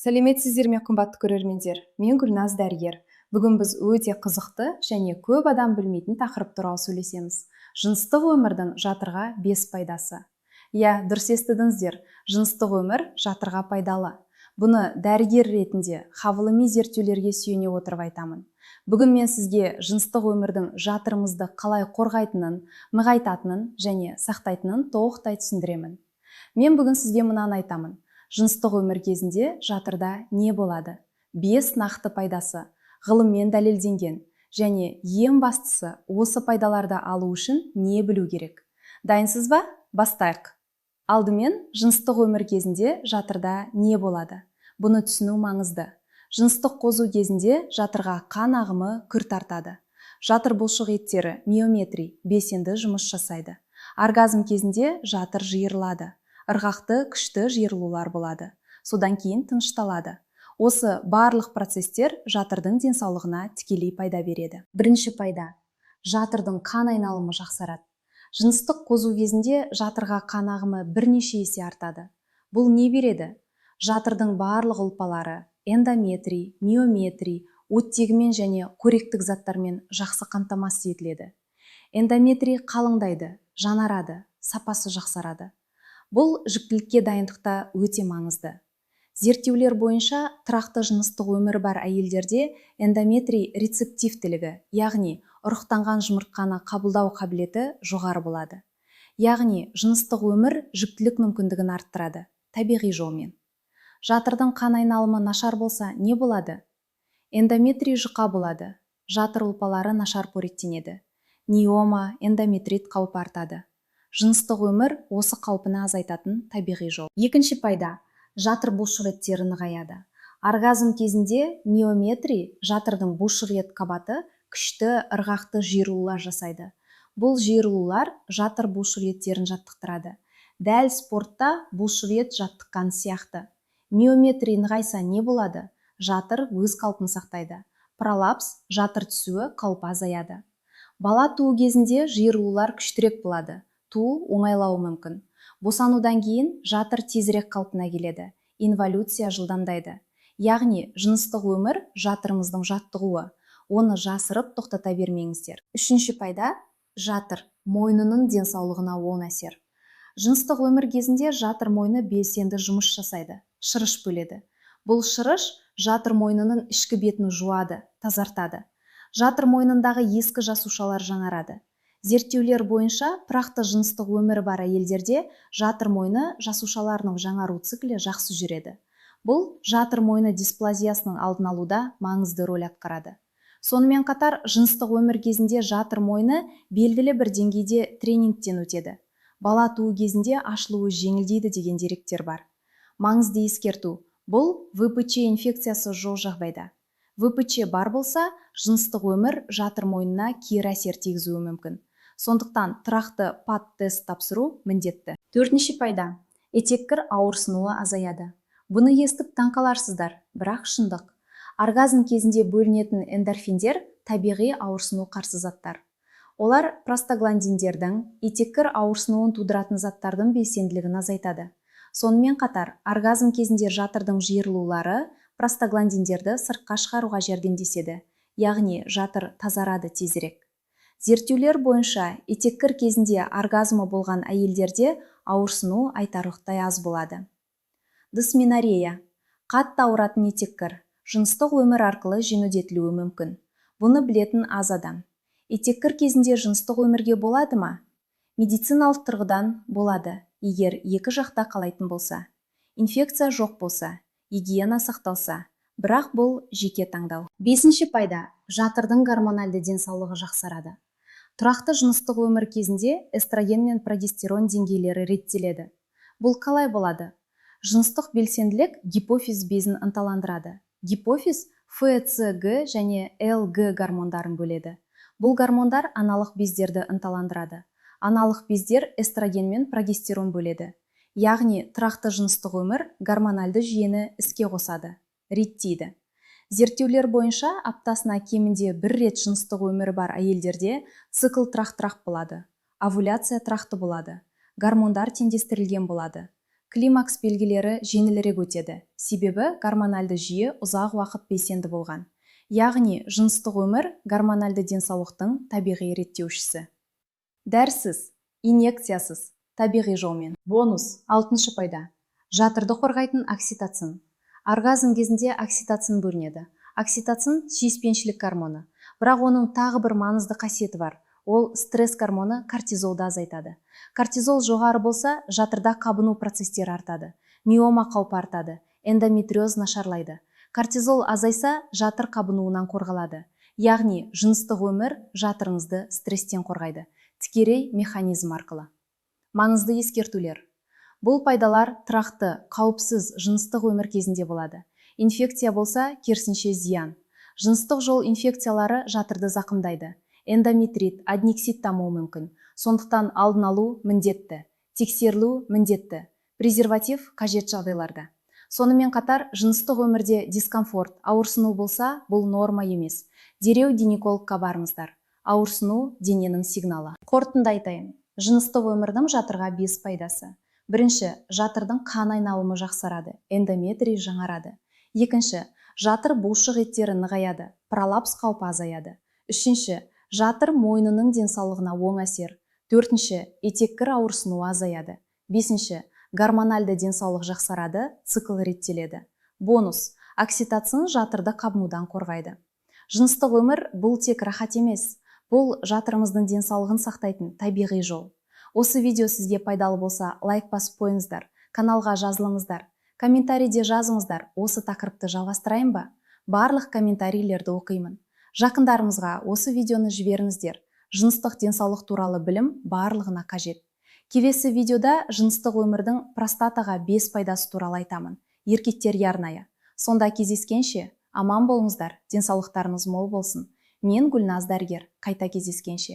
Сәлеметсіздер ме, қымбатты көрермендер? Мен Гүлназ дәрігер. Бүгін біз өте қызықты және көп адам білмейтін тақырып туралы сөйлесеміз. Жыныстық өмірдің жатырға 5 пайдасы. Дұрыс естідіңіздер. Жыныстық өмір жатырға пайдалы. Бұны дәрігер ретінде ғылыми зерттеулерге сүйене отырып айтамын. Бүгін мен сізге жыныстық өмірдің жатырымызды қалай қорғайтынын, нығайтатынын және сақтайтынын толықтай түсіндіремін. Мен бүгін сізге мынаны айтамын. Жыныстық өмір кезінде жатырда не болады? 5 нақты пайдасы ғылыммен дәлелденген, және ең бастысы осы пайдаларды алу үшін не білу керек? Дайынсыз ба? Бастайық. Алдымен жыныстық өмір кезінде жатырда не болады? Бұны түсіну маңызды. Жыныстық қозу кезінде жатырға қан ағымы күрт артады. Жатыр бұлшық еттері миометрий белсенді жұмыс жасайды. Оргазм кезінде жатыр жиырылады. Ырғақты күшті жиырылулар болады. Содан кейін тынышталады. Осы барлық процестер жатырдың денсаулығына тікелей пайда береді. Бірінші пайда. Жатырдың қан айналымы жақсарады. Жыныстық қозу кезінде жатырға қан ағымы бірнеше есе артады. Бұл не береді? Жатырдың барлық ұлпалары эндометрий, миометрий, оттегімен және қоректік заттармен жақсы қамтамасыз етіледі. Эндометрий қалыңдайды, жанарады, сапасы жақсарады. Бұл жүктілікке дайындықта өте маңызды. Зерттеулер бойынша тұрақты жыныстық өмірі бар әйелдерде эндометрий рецептивтілігі, яғни ұрықтанған жұмыртқаны қабылдау қабілеті жоғары болады. Яғни жыныстық өмір жүктілік мүмкіндігін арттырады, табиғи жолмен. Жатырдың қан айналымы нашар болса не болады? Эндометрий жұқа болады, жатыр ұлпалары нашар қоректенеді. Миома, эндометрит қаупі артады. Жыныстық өмір осы қаупіні азайтатын табиғи жол. Екінші пайда. Жатыр бұлшық еттері нығаяды. Оргазм кезінде миометрий жатырдың бұлшық ет қабаты күшті ырғақты жиырылулар жасайды. Бұл жиырылулар жатыр бұлшық еттерін жаттықтырады. Дәл спортта бұлшық ет жаттыққан сияқты. Миометрий нығайса не болады? Жатыр өз қалпын сақтайды. Пролапс, жатыр түсуі қаупі азаяды. Бала туу кезінде жиырылулар күштірек болады. Туу оңайлауы мүмкін. Босанудан кейін жатыр тезірек қалпына келеді. Инволюция жылдамдайды. Яғни жыныстық өмір жатырымыздың жаттығуы. Оны жасырып тоқтата бермеңіздер. Үшінші пайда. Жатыр мойнының денсаулығына оң әсер. Жыныстық өмір кезінде жатыр мойны белсенді жұмыс жасайды. Шырыш бөледі. Бұл шырыш жатыр мойнының ішкі бетін жуады, тазартады. Жатыр мойнындағы ескі жасушалар жаңарады. Зерттеулер бойынша тұрақты жыныстық өмірі бар әйелдерде жатыр мойны жасушаларының жаңару циклі жақсы жүреді. Бұл жатыр мойны дисплазиясының алдын алуда маңызды рөл атқарады. Сонымен қатар жыныстық өмір кезінде жатыр мойны белгілі бір деңгейде тренингтен өтеді. Бала туу кезінде ашылуы жеңілдейді деген деректер бар. Маңызды ескерту. Бұл ВПЧ инфекциясы жоқ жағдайда. ВПЧ бар болса, жыныстық өмір жатыр мойнына кері әсер тигізуі мүмкін. Сондықтан тұрақты ПАД-тест тапсыру міндетті. Төртінші пайда. Етеккір ауырсынуы азаяды. Бұны естіп таң қаларсыздар, бірақ шындық. Оргазм кезінде бөлінетін эндорфиндер табиғи ауырсыну қарсы заттар. Олар простагландиндердің етеккір ауырсынуын тудыратын заттардың белсенділігін азайтады. Сонымен қатар, оргазм кезінде жатырдың жиырылулары простагландиндерді сыртқа шығаруға жәрдемдеседі, яғни жатыр тазарады тезірек. Зерттеулер бойынша етеккір кезінде оргазмы болған әйелдерде ауырсыну айтарлықтай аз болады. Дисменорея. Қатты ауыратын етеккір жыныстық өмір арқылы жеңілдетілуі мүмкін. Бұны білетін аз адам. Етеккір кезінде жыныстық өмірге болады ма? Медициналық тұрғыдан болады, егер екі жақта қалайтын болса. Инфекция жоқ болса, гигиена сақталса, бірақ бұл жеке таңдау. Бесінші пайда. Жатырдың гормональды денсаулығы жақсарады. Тұрақты жыныстық өмір кезінде эстроген мен прогестерон деңгейлері реттеледі. Бұл қалай болады? Жыныстық белсенділік гипофиз безін ынталандырады. Гипофиз ФЦГ және ЛГ гормондарын бөледі. Бұл гормондар аналық бездерді ынталандырады. Аналық бездер эстроген мен прогестерон бөледі. Яғни тұрақты жыныстық өмір гормональды жүйені іске қосады, реттейді. Зерттеулер бойынша аптасына кемінде бір рет жыныстық өмірі бар әйелдерде цикл тұрақтырақ болады, овуляция тұрақты болады, гормондар теңдестірілген болады. климакс белгілері жеңілірек өтеді, себебі гормональды жүйе ұзақ уақыт белсенді болған. Яғни жыныстық өмір гормональды денсаулықтың табиғи реттеушісі. Дәрсіз, инъекциясыз, табиғи жолмен. Бонус. 6-шы пайда. Жатырды қорғайтын окситоцин. Оргазм кезінде окситоцин бөлінеді. Окситоцин сүйіспеншілік гормоны. Бірақ оның тағы бір маңызды қасиеті бар. Ол стресс гормоны кортизолды азайтады. Кортизол жоғары болса, жатырда қабыну процестері артады. Миома қаупі артады. Эндометриоз нашарлайды. Кортизол азайса, жатыр қабынуынан қорғалады. Яғни, жыныстық өмір жатырыңызды стресстен қорғайды. Тікелей механизм арқылы. Маңызды ескертулер. Бұл пайдалар тұрақты, қауіпсіз жыныстық өмір кезінде болады. Инфекция болса, керісінше зиян. Жыныстық жол инфекциялары жатырды зақымдайды. Эндометрит, аднексит дамуы мүмкін. Сондықтан алдын алу міндетті. Тексерілу міндетті. Презерватив қажет жағдайларда. Сонымен қатар, жыныстық өмірде дискомфорт, ауырсыну болса, бұл норма емес. Дереу гинекологқа барыңыздар. Ауырсыну дененің сигналы. Қорытынды айтайын. Жыныстық өмірдің жатырға 5 пайдасы. Бірінші, жатырдың қан айналымы жақсарады, эндометрий жаңарады. Екінші, жатыр бұлшық еттері нығаяды, пролапс қаупі азаяды. Үшінші, жатыр мойнының денсаулығына оң әсер. Төртінші, етеккір ауырсынуы азаяды. Бесінші, гормональды денсаулық жақсарады, цикл реттеледі. Бонус. Окситоцин жатырды қабынудан қорғайды. Жыныстық өмір бұл тек рахат емес. Бұл жатырымыздың денсаулығын сақтайтын табиғи жол. Осы видео сізге пайдалы болса, лайк басып қойыңыздар, каналға жазылыңыздар, комментарийде жазыңыздар. Осы тақырыпты жалғастырайын ба? Барлық комментарийлерді оқимын. Жақындарымызға осы видеоны жіберіңіздер. Жыныстық денсаулық туралы білім барлығына қажет. Келесі видеода жыныстық өмірдің простатаға 5 пайдасы туралы айтамын. Еркектерге арнайы. Сонда кездескенше, аман болыңыздар, денсаулықтарыңыз мол болсын. Мен Гүлназ дәрігер, қайта кездескенше.